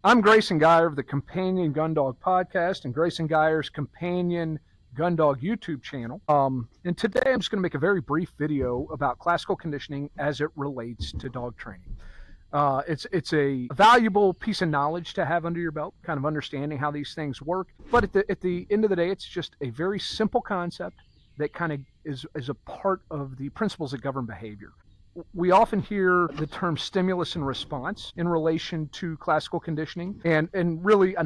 I'm Grayson Geyer of the Companion Gundog Podcast and Grayson Geyer's Companion Gundog YouTube channel. And today I'm just going to make a very brief video about classical conditioning as it relates to dog training. It's a valuable piece of knowledge to have under your belt, kind of understanding how these things work. But at the end of the day, it's just a very simple concept that kind of is a part of the principles that govern behavior. We often hear the term stimulus and response in relation to classical conditioning. And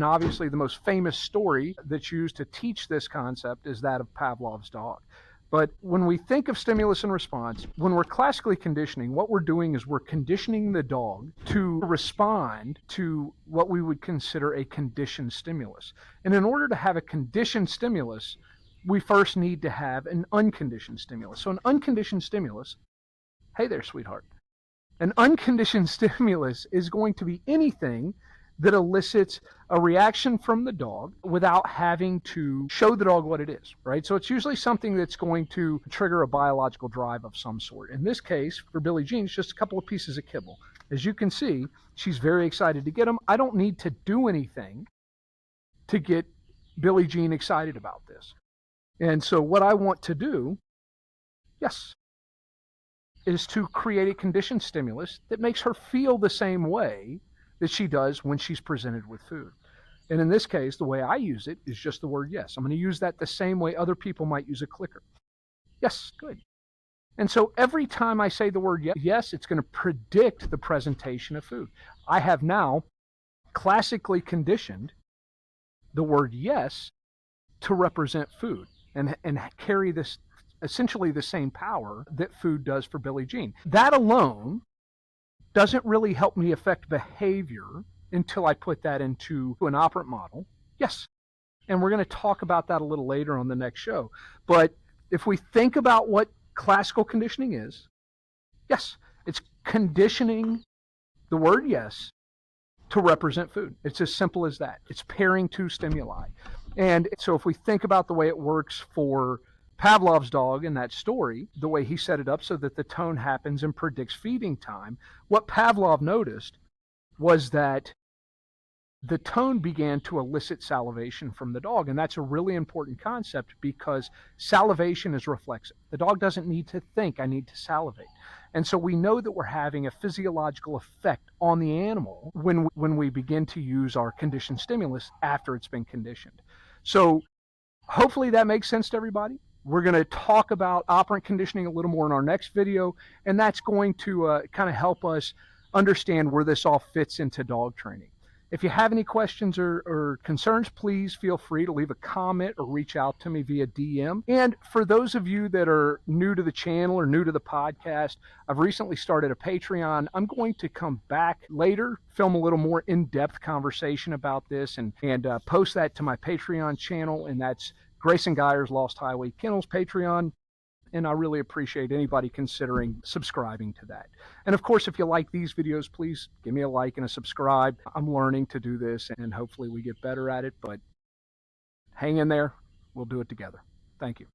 obviously the most famous story that's used to teach this concept is that of Pavlov's dog. But when we think of stimulus and response, when we're classically conditioning, what we're doing is we're conditioning the dog to respond to what we would consider a conditioned stimulus. And in order to have a conditioned stimulus, we first need to have an unconditioned stimulus. So an unconditioned stimulus, hey there, sweetheart. An unconditioned stimulus is going to be anything that elicits a reaction from the dog without having to show the dog what it is, right? So it's usually something that's going to trigger a biological drive of some sort. In this case, for Billie-Jean, it's just a couple of pieces of kibble. As you can see, she's very excited to get them. I don't need to do anything to get Billie-Jean excited about this. And so what I want to do, yes, is to create a conditioned stimulus that makes her feel the same way that she does when she's presented with food. And in this case, the way I use it is just the word yes. I'm going to use that the same way other people might use a clicker. Yes, good. And so every time I say the word yes, it's going to predict the presentation of food. I have now classically conditioned the word yes to represent food and carry this essentially the same power that food does for Billie-Jean. That alone doesn't really help me affect behavior until I put that into an operant model. Yes. And we're going to talk about that a little later on the next show. But if we think about what classical conditioning is, yes, it's conditioning the word yes to represent food. It's as simple as that. It's pairing two stimuli. And so if we think about the way it works for Pavlov's dog in that story, the way he set it up so that the tone happens and predicts feeding time, what Pavlov noticed was that the tone began to elicit salivation from the dog. And that's a really important concept because salivation is reflexive. The dog doesn't need to think, I need to salivate. And so we know that we're having a physiological effect on the animal when we begin to use our conditioned stimulus after it's been conditioned. So hopefully that makes sense to everybody. We're going to talk about operant conditioning a little more in our next video, and that's going to kind of help us understand where this all fits into dog training. If you have any questions or concerns, please feel free to leave a comment or reach out to me via DM. And for those of you that are new to the channel or new to the podcast, I've recently started a Patreon. I'm going to come back later, film a little more in-depth conversation about this, and post that to my Patreon channel, and that's Grayson Geyer's Lost Highway Kennels Patreon, and I really appreciate anybody considering subscribing to that. And of course, if you like these videos, please give me a like and a subscribe. I'm learning to do this, and hopefully we get better at it, but hang in there. We'll do it together. Thank you.